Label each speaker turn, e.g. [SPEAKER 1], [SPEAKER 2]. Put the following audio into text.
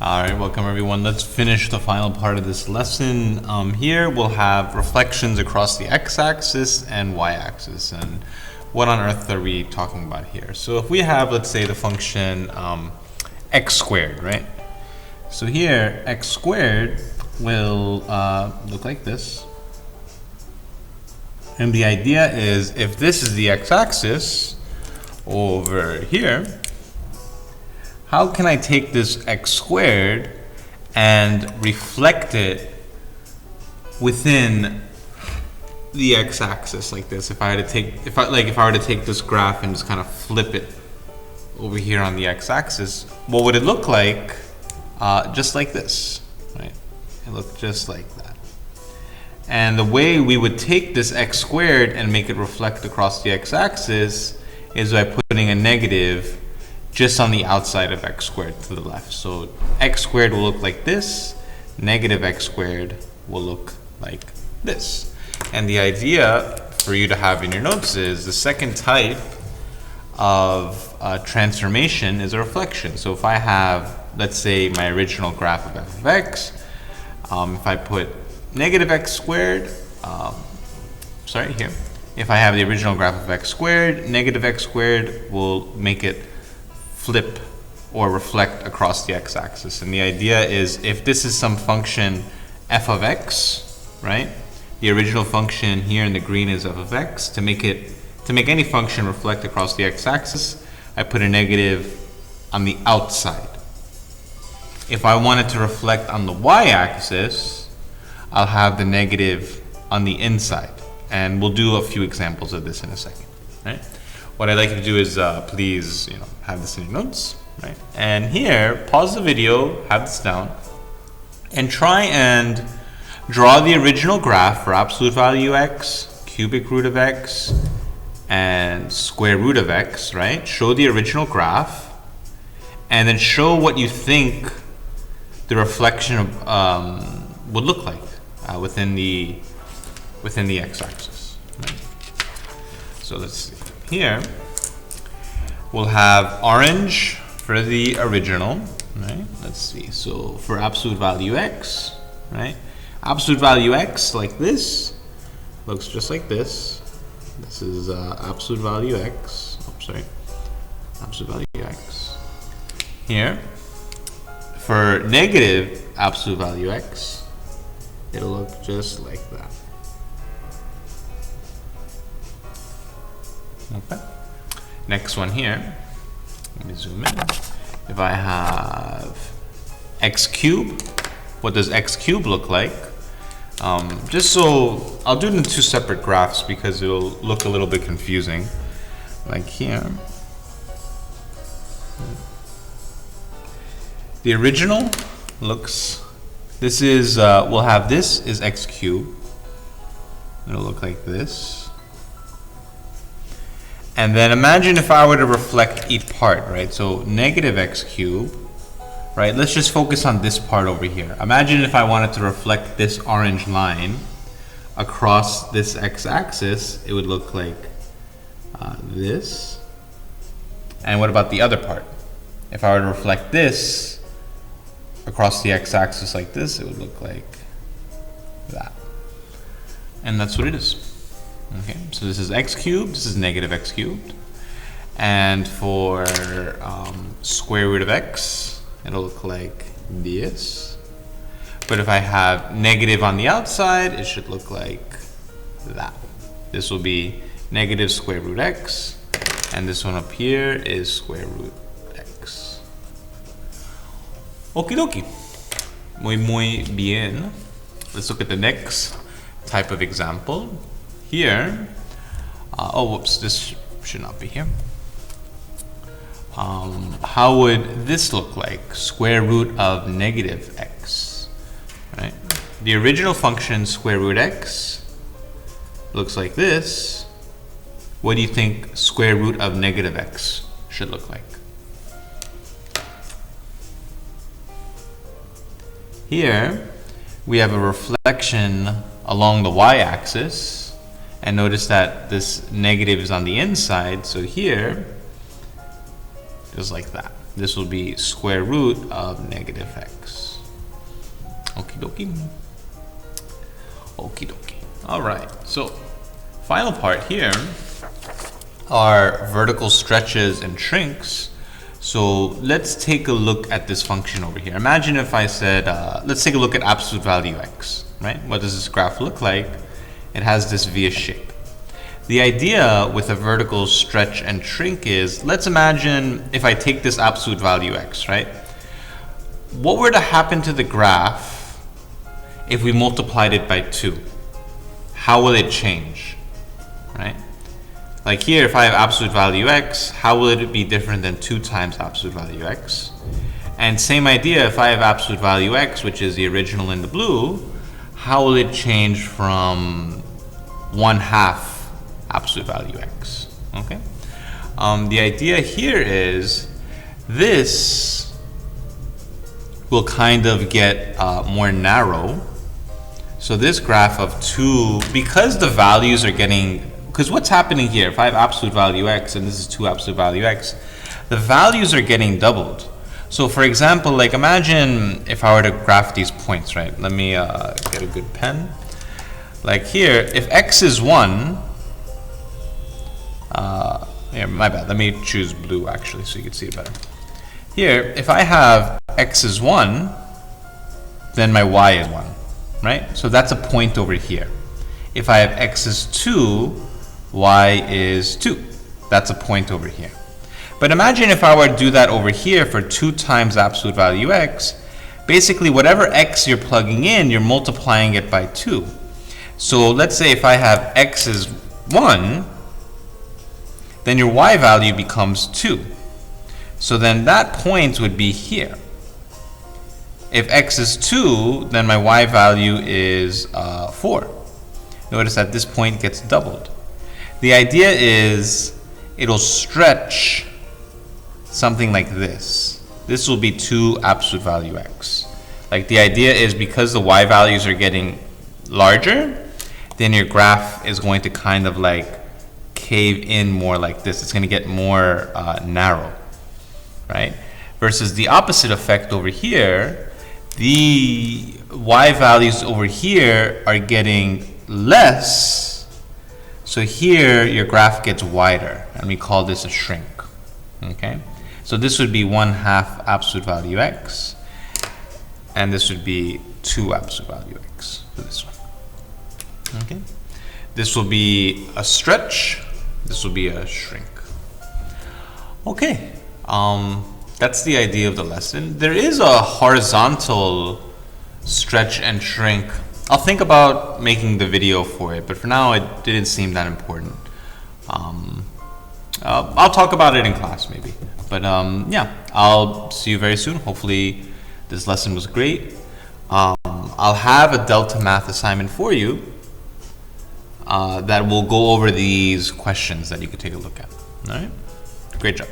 [SPEAKER 1] Alright, welcome everyone. Let's finish the final part of this lesson. Here we'll have reflections across the x-axis and y-axis. And what on earth are we talking about here? So if we have, let's say, the function x squared, right? So here, x squared will look like this. And the idea is, if this is the x-axis over here, how can I take this x squared and reflect it within the x-axis like this? If I were to take this graph and just kind of flip it over here on the x-axis, what would it look like? Just like this, right? It looked just like that. And the way we would take this x squared and make it reflect across the x-axis is by putting a negative just on the outside of x squared to the left. So x squared will look like this, negative x squared will look like this. And the idea for you to have in your notes is the second type of transformation is a reflection. So if I have, let's say, my original graph of f of x, if I put negative x squared, if I have the original graph of x squared, negative x squared will make it flip or reflect across the x-axis. And the idea is, if this is some function f of x, right? The original function here in the green is f of x. To make any function reflect across the x-axis, I put a negative on the outside. If I wanted to reflect on the y-axis, I'll have the negative on the inside. And we'll do a few examples of this in a second, right? What I'd like you to do is please, have this in your notes, right? And here, pause the video, have this down, and try and draw the original graph for absolute value x, cubic root of x, and square root of x, right? Show the original graph, and then show what you think the reflection of, would look like within the x-axis, right? So let's see. Here, we'll have orange for the original, right? Let's see. So for absolute value x, right? Absolute value x, like this, looks just like this. This is absolute value x. Absolute value x. Here, for negative absolute value x, it'll look just like that. Okay. Next one here. Let me zoom in. If I have x cubed, what does x cubed look like? Just so I'll do it in two separate graphs because it'll look a little bit confusing. Like here. The original looks. This is we'll have this is x cubed. It'll look like this. And then imagine if I were to reflect each part, right? So negative x cubed, right? Let's just focus on this part over here. Imagine if I wanted to reflect this orange line across this x-axis, it would look like this. And what about the other part? If I were to reflect this across the x-axis like this, it would look like that. And that's what it is. Okay, so this is x cubed, this is negative x cubed. And for square root of x, it'll look like this. But if I have negative on the outside, it should look like that. This will be negative square root x, and this one up here is square root x. Okie dokie. Muy bien. Let's look at the next type of example. Here, this should not be here. How would this look like? Square root of negative x, right? The original function square root x looks like this. What do you think square root of negative x should look like? Here, we have a reflection along the y-axis. And notice that this negative is on the inside, so here, just like that. This will be square root of negative x. Okie dokie. Okie dokie. All right, so final part here are vertical stretches and shrinks. So let's take a look at this function over here. Imagine if I said, let's take a look at absolute value x, right? What does this graph look like? It has this V-ish shape. The idea with a vertical stretch and shrink is, let's imagine if I take this absolute value x, right? What were to happen to the graph if we multiplied it by 2? How will it change, right? Like here, if I have absolute value x, how will it be different than 2 times absolute value x? And same idea, if I have absolute value x, which is the original in the blue, how will it change from 1/2 absolute value x? Okay. The idea here is this will kind of get more narrow. So this graph of 2, because the values are getting, because what's happening here, if I have absolute value x and this is 2 absolute value x, the values are getting doubled. So for example, like imagine if I were to graph these points, right? Let me get a good pen. Like here, if x is 1, here, my bad, let me choose blue actually so you can see it better. Here, if I have x is 1, then my y is 1, right? So that's a point over here. If I have x is 2, y is 2. That's a point over here. But imagine if I were to do that over here for 2 times absolute value x, basically whatever x you're plugging in, you're multiplying it by 2. So let's say if I have x is 1, then your y value becomes 2. So then that point would be here. If x is 2, then my y value is 4. Notice that this point gets doubled. The idea is it'll stretch something like this. This will be 2 absolute value x. Like the idea is because the y values are getting larger, then your graph is going to kind of like cave in more like this. It's going to get more narrow, right? Versus the opposite effect over here, the y values over here are getting less. So here your graph gets wider, and we call this a shrink. Okay, so this would be 1/2 absolute value x, and this would be 2 absolute value x for this one. Okay, this will be a stretch, this will be a shrink. Okay, that's the idea of the lesson. There is a horizontal stretch and shrink. I'll think about making the video for it, but for now it didn't seem that important. I'll talk about it in class maybe. But yeah, I'll see you very soon. Hopefully this lesson was great. I'll have a Delta Math assignment for you that will go over these questions that you could take a look at. All right? Great job.